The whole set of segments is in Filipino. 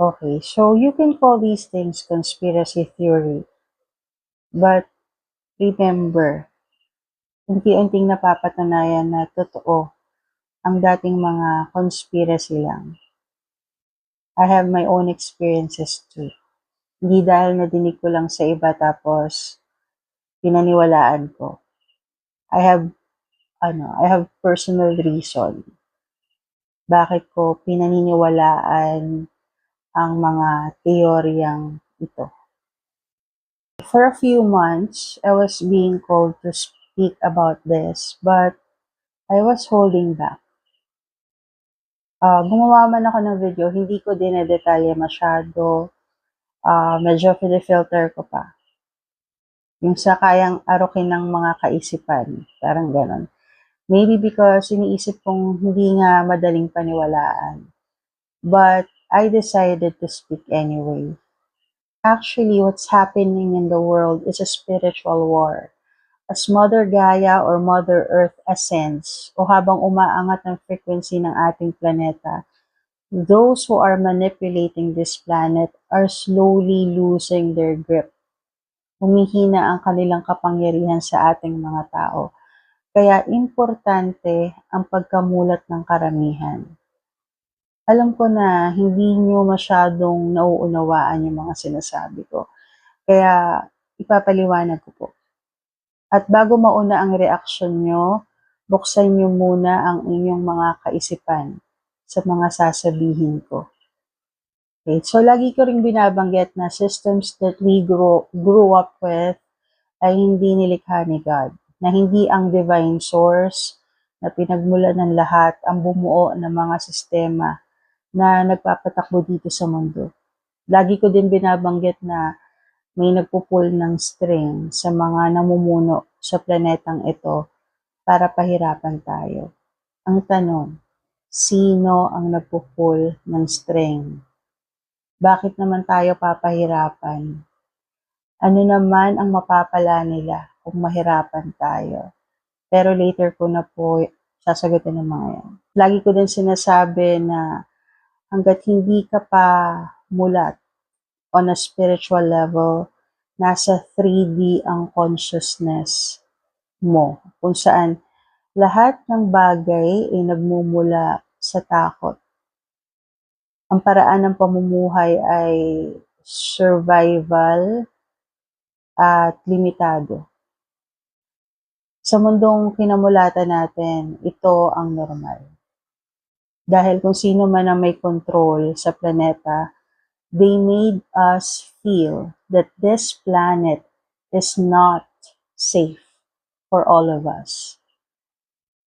Okay, so you can call these things conspiracy theory, but remember, unti-unting napapatunayan na totoo ang dating mga conspiracy lang. I have my own experiences too. Hindi dahil nadinig ko lang sa iba tapos pinaniwalaan ko. I have personal reason bakit ko pinaniniwalaan ang mga teoryang ito. For a few months, I was being called to speak about this, but I was holding back. Gumawa man ako ng video, hindi ko dinedetalye masyado. Medyo filter ko pa. Yung sa kayang arukin ng mga kaisipan, parang ganon. Maybe because iniisip kong hindi nga madaling paniwalaan. But I decided to speak anyway. Actually, what's happening in the world is a spiritual war. As Mother Gaia or Mother Earth ascends, o habang umaangat ng frequency ng ating planeta, those who are manipulating this planet are slowly losing their grip. Humihina ang kanilang kapangyarihan sa ating mga tao. Kaya importante ang pagkamulat ng karamihan. Alam ko na hindi nyo masyadong nauunawaan yung mga sinasabi ko. Kaya ipapaliwanag ko po. At bago mauna ang reaksyon nyo, buksan nyo muna ang inyong mga kaisipan sa mga sasabihin ko. Okay, so lagi ko ring binabanggit na systems that we grew up with ay hindi nilikha ni God. Na hindi ang divine source na pinagmulan ng lahat ang bumuo ng mga sistema na nagpapatakbo dito sa mundo. Lagi ko din binabanggit na may nagpupul ng string sa mga namumuno sa planetang ito para pahirapan tayo. Ang tanong, sino ang nagpupul ng string? Bakit naman tayo papahirapan? Ano naman ang mapapala nila kung mahirapan tayo? Pero later ko na po sasagutin ng mga yan. Lagi ko din sinasabi na hanggat hindi ka pa mulat on a spiritual level, nasa 3D ang consciousness mo, kung saan lahat ng bagay ay nagmumula sa takot. Ang paraan ng pamumuhay ay survival at limitado. Sa mundong kinamulatan natin, ito ang normal. Dahil kung sino man ang may control sa planeta, they made us feel that this planet is not safe for all of us.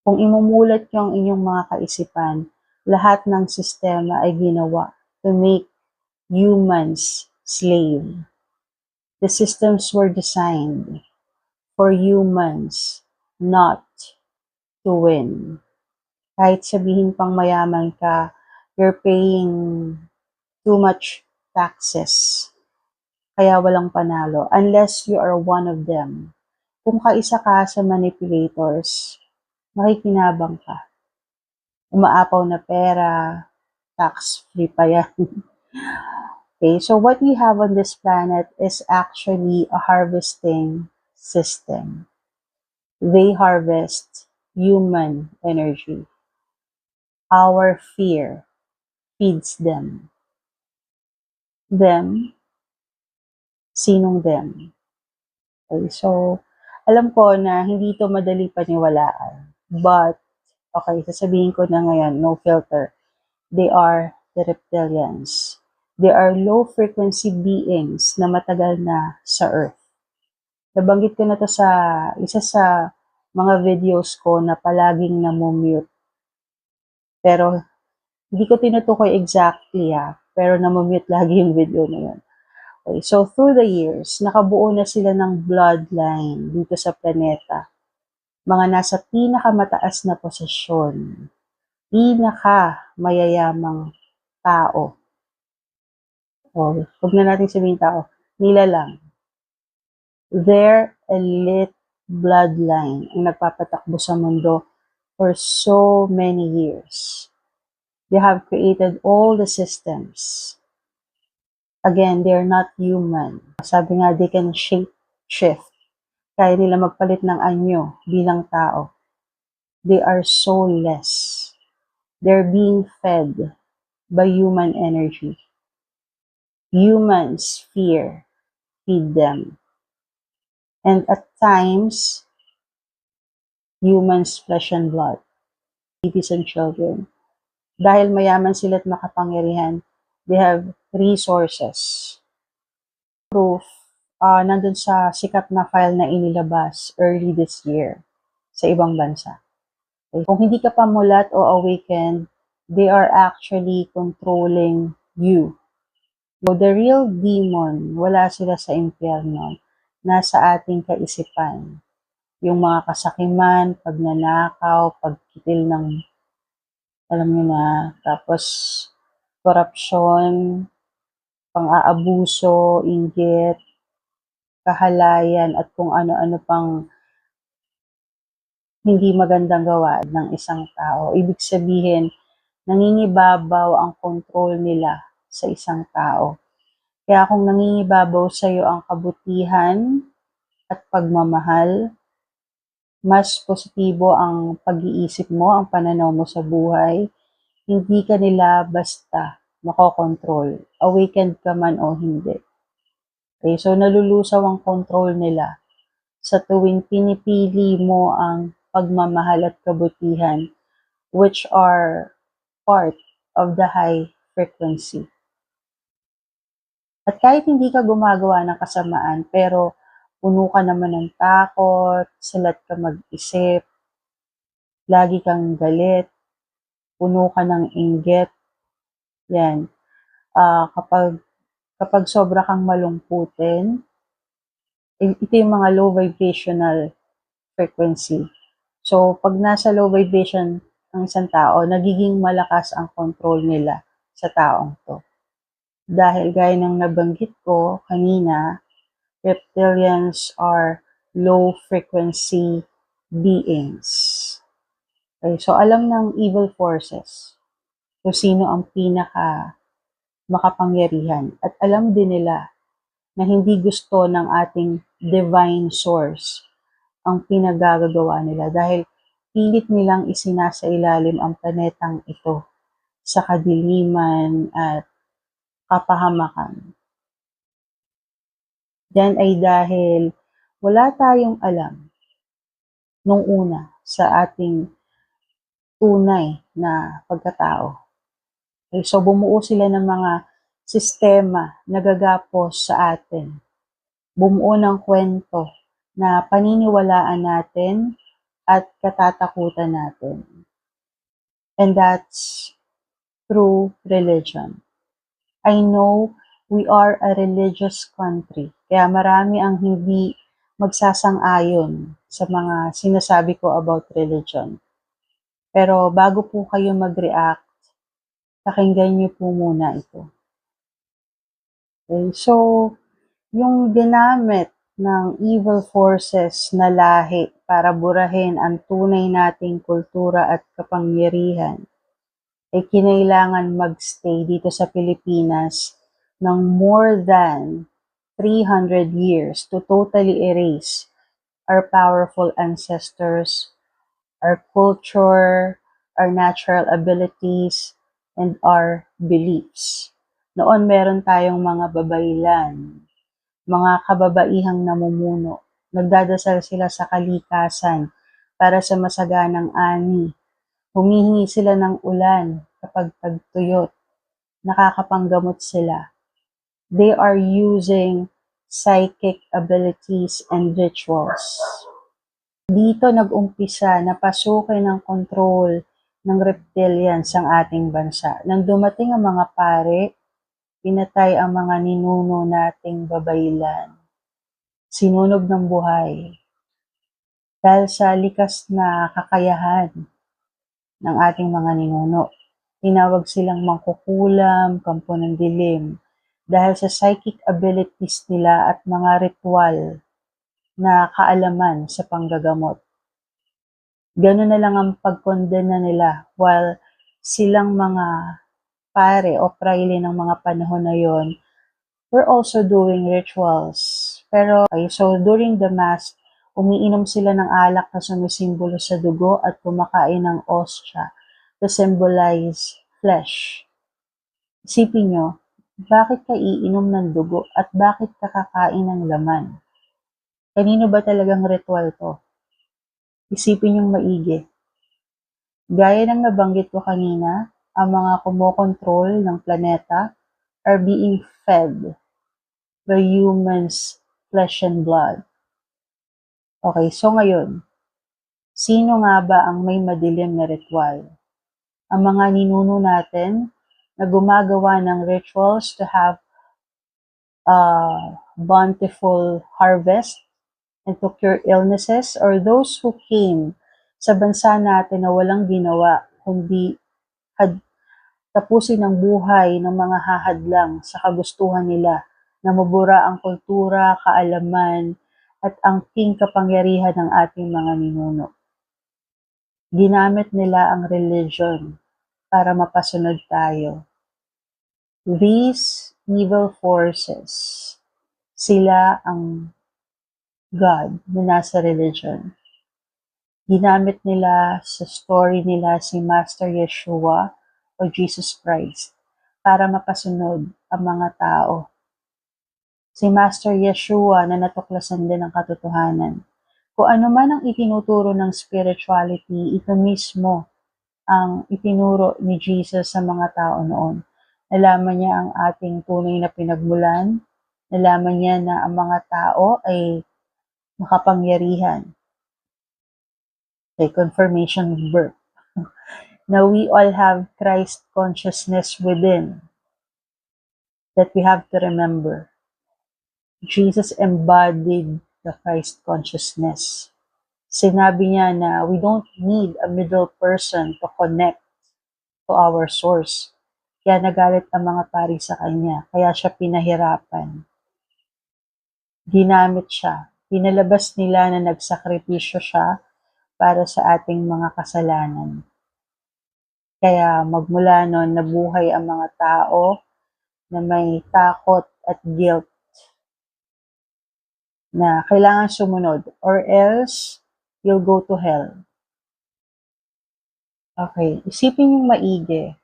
Kung imumulat yung inyong mga kaisipan, lahat ng sistema ay ginawa to make humans slave. The systems were designed for humans not to win. Kahit sabihin pang mayaman ka, you're paying too much taxes. Kaya walang panalo. Unless you are one of them. Kung kaisa ka sa manipulators, makikinabang ka. Umaapaw na pera, tax-free pa yan. Okay, so what we have on this planet is actually a harvesting system. They harvest human energy. Our fear feeds them. Them? Sinong them? Okay, so alam ko na hindi ito madali paniwalaan. But, okay, sasabihin ko na ngayon, no filter. They are the reptilians. They are low-frequency beings na matagal na sa Earth. Nabanggit ko na to sa isa sa mga videos ko na palaging namumute. Pero, hindi ko tinutukoy exactly pero namumute lagi yung video na yun. Okay, so through the years, nakabuo na sila ng bloodline dito sa planeta. Mga nasa pinakamataas na posisyon, pinakamayayamang tao. O, huwag na natin sabihin tao, nila lang. Their elite bloodline ang nagpapatakbo sa mundo for so many years. They have created all the systems. Again, they're not human. Sabi nga, they can shape shift. Kaya nila magpalit ng anyo bilang tao. They are soulless. They're being fed by human energy. Humans feed them. And at times, humans flesh and blood, babies and children. Dahil mayaman sila at makapangyarihan, they have resources. Proof, nandun sa sikat na file na inilabas early this year sa ibang bansa. Okay? Kung hindi ka pa mulat o awakened, they are actually controlling you. So, the real demon, wala sila sa impyerno, nasa ating kaisipan. Yung mga kasakiman, pagnanakaw, pagkitil ng, alam nyo na, tapos korupsyon, pang-aabuso, inggit, kahalayan, at kung ano-ano pang hindi magandang gawa ng isang tao. Ibig sabihin, nangingibabaw ang control nila sa isang tao. Kaya kung nangingibabaw sa iyo ang kabutihan at pagmamahal, mas positibo ang pag-iisip mo, ang pananaw mo sa buhay, hindi ka nila basta makokontrol. Awakened ka man o hindi. Okay, so nalulusaw ang control nila sa tuwing pinipili mo ang pagmamahal at kabutihan, which are part of the high frequency. At kahit hindi ka gumagawa ng kasamaan, pero puno ka naman ng takot, salat ka mag-isip, lagi kang galit, puno ka ng inggit, yan. Kapag sobra kang malungkutin, ito yung mga low vibrational frequency. So, pag nasa low vibration ang isang tao, nagiging malakas ang control nila sa taong to. Dahil gaya ng nabanggit ko kanina, reptilians are low frequency beings. Okay, so alam ng evil forces kung sino ang pinaka makapangyarihan. At alam din nila na hindi gusto ng ating divine source ang pinagagagawa nila dahil pilit nilang isinasailalim ang planetang ito sa kadiliman at kapahamakan. Yan ay dahil wala tayong alam nung una sa ating tunay na pagkatao. Okay, so bumuo sila ng mga sistema na gagapos sa atin. Bumuo ng kwento na paniniwalaan natin at katatakutan natin. And that's through religion. I know we are a religious country, kaya marami ang hindi magsasang-ayon sa mga sinasabi ko about religion. Pero bago po kayo mag-react, pakinggan niyo po muna ito. Okay, so yung ginamit ng evil forces na lahi para burahin ang tunay nating kultura at kapangyarihan ay kinailangan magstay dito sa Pilipinas ng more than 300 years to totally erase our powerful ancestors, our culture, our natural abilities, and our beliefs. Noon meron tayong mga babaylan, mga kababaihang namumuno. Nagdadasal sila sa kalikasan para sa masaganang ani. Humihingi sila ng ulan kapag tagtuyot. Nakakapanggamot sila. They are using psychic abilities and rituals. Dito nag-umpisa na pasukin ng control ng reptilians ang ating bansa. Nang dumating ang mga pare, pinatay ang mga ninuno nating babaylan. Sinunog ng buhay. Dahil sa likas na kakayahan ng ating mga ninuno. Tinawag silang mangkukulam, kampo ng dilim, dahil sa psychic abilities nila at mga ritual na kaalaman sa panggagamot. Ganun na lang ang pagkondena nila while silang mga pare o praile ng mga panahon na yon we're also doing rituals. Pero, okay, so during the Mass, umiinom sila ng alak na sumisimbolo sa dugo at kumakain ng ostia to symbolize flesh. Isipin nyo, bakit ka iinom ng dugo at bakit ka kakain ng laman? Kanino ba talagang ritual to? Isipin yung maigi. Gaya ng nabanggit ko kanina, ang mga kumokontrol ng planeta are being fed by humans' flesh and blood. Okay, so ngayon, sino nga ba ang may madilim na ritual? Ang mga ninuno natin na gumagawa ng rituals to have a bountiful harvest and to cure illnesses, or those who came sa bansa natin na walang ginawa kundi tapusin ang buhay ng mga hahadlang sa kagustuhan nila na mabura ang kultura, kaalaman, at ang king kapangyarihan ng ating mga ninuno. Ginamit nila ang religion para mapasunod tayo. These evil forces, sila ang God na nasa religion. Ginamit nila sa story nila si Master Yeshua o Jesus Christ para mapasunod ang mga tao. Si Master Yeshua na natuklasan din ang katotohanan. Kung ano man ang itinuturo ng spirituality, ito mismo ang itinuro ni Jesus sa mga tao noon. Nalaman niya ang ating tunay na pinagmulan. Nalaman niya na ang mga tao ay makapangyarihan. Okay, confirmation of birth. Now we all have Christ consciousness within that we have to remember. Jesus embodied the Christ consciousness. Sinabi niya na we don't need a middle person to connect to our source. Kaya nagalit ang mga pari sa kanya. Kaya siya pinahirapan. Ginamit siya. Pinalabas nila na nagsakripisyo siya para sa ating mga kasalanan. Kaya magmula noon, nabuhay ang mga tao na may takot at guilt na kailangan sumunod or else you'll go to hell. Okay, isipin yung maigi.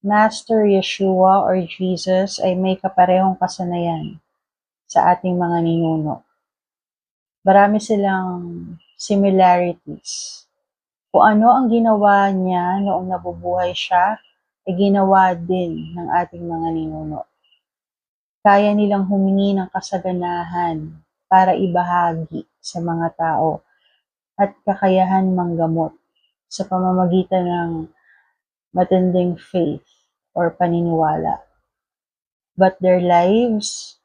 Master Yeshua or Jesus ay may kaparehong kasanayan sa ating mga ninuno. Marami silang similarities. Kung ano ang ginawa niya noong nabubuhay siya, ay ginawa din ng ating mga ninuno. Kaya nilang humingi ng kasaganahan para ibahagi sa mga tao at kakayahan manggamot sa pamamagitan ng matinding faith or paniniwala. But their lives,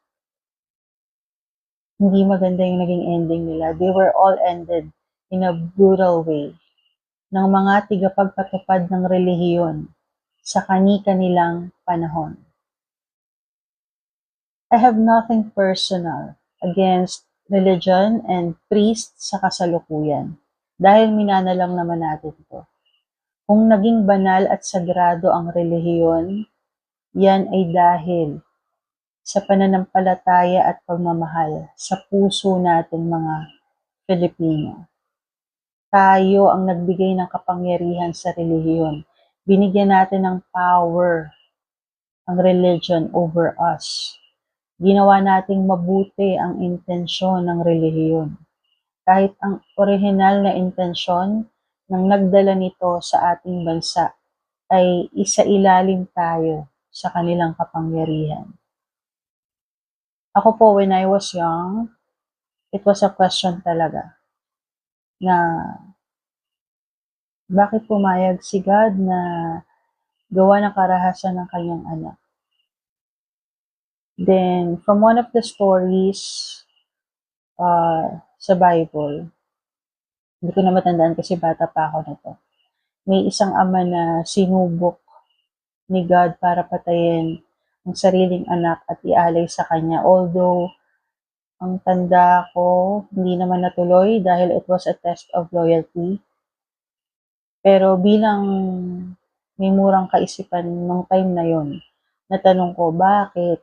hindi maganda yung naging ending nila. They were all ended in a brutal way ng mga tigapagpatupad ng relihiyon sa kani-kanilang panahon. I have nothing personal against religion and priests sa kasalukuyan dahil minana lang naman natin ito. Kung naging banal at sagrado ang relihiyon, yan ay dahil sa pananampalataya at pagmamahal sa puso nating mga Pilipino. Tayo ang nagbigay ng kapangyarihan sa relihiyon. Binigyan natin ng power ang religion over us. Ginawa nating mabuti ang intensyon ng relihiyon. Kahit ang orihinal na intensyon ng nagdala nito sa ating bansa ay isailalim tayo sa kanilang kapangyarihan. Ako po, when I was young, it was a question talaga na bakit pumayag si God na gawa ng karahasan ng kanyang anak. Then, from one of the stories sa Bible, hindi ko na matandaan kasi bata pa ako nito. May isang ama na sinubok ni God para patayin ang sariling anak at ialay sa kanya. Although, ang tanda ko, hindi naman natuloy dahil it was a test of loyalty. Pero bilang may murang kaisipan nung time na yon, natanong ko, bakit?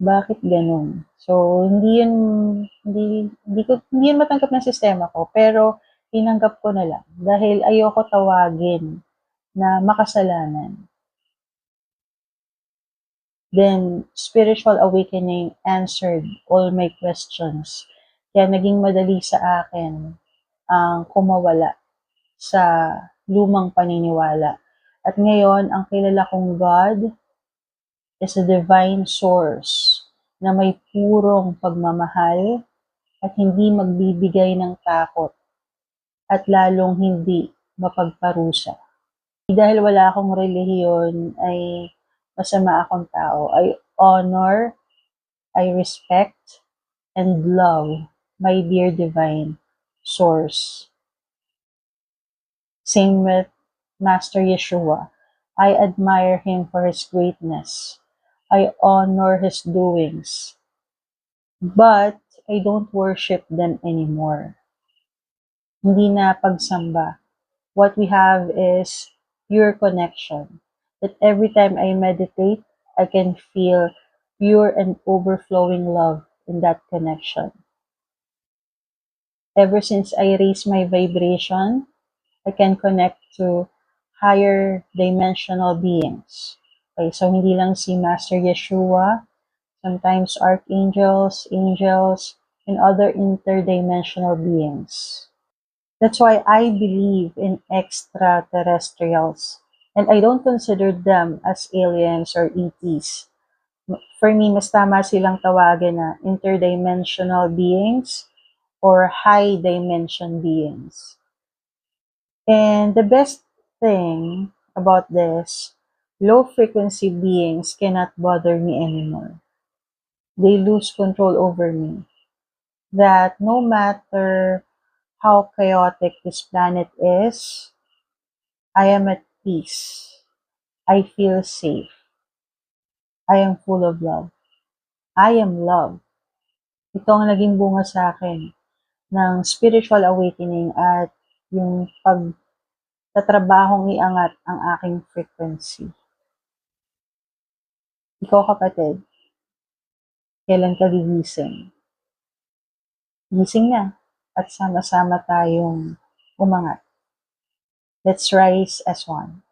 Bakit ganun? So, hindi yun matanggap ng sistema ko, pero tinanggap ko na lang dahil ayoko tawagin na makasalanan. Then, spiritual awakening answered all my questions. Kaya naging madali sa akin ang kumawala sa lumang paniniwala. At ngayon, ang kilala kong God is a divine source na may purong pagmamahal at hindi magbibigay ng takot at lalong hindi mapagparusa. Dahil wala akong relihiyon ay masama akong tao. I honor, I respect, and love my dear divine source. Same with Master Yeshua. I admire him for his greatness. I honor his doings. But I don't worship them anymore. Hindi na pagsamba. What we have is pure connection. That every time I meditate, I can feel pure and overflowing love in that connection. Ever since I raise my vibration, I can connect to higher dimensional beings. Okay, so hindi lang si Master Yeshua, sometimes archangels, angels, and other interdimensional beings. That's why I believe in extraterrestrials. And I don't consider them as aliens or ETs. For me, mas tama silang tawagin na interdimensional beings or high dimension beings. And the best thing about this, low frequency beings cannot bother me anymore. They lose control over me. That no matter how chaotic this planet is, I am at peace. I feel safe. I am full of love. I am love. Ito ang naging bunga sa akin ng spiritual awakening at yung pagtatrabahong iangat ang aking frequency. Ikaw kapatid, kailan ka gigising? Gising na at sama-sama tayong umangat. Let's rise as one.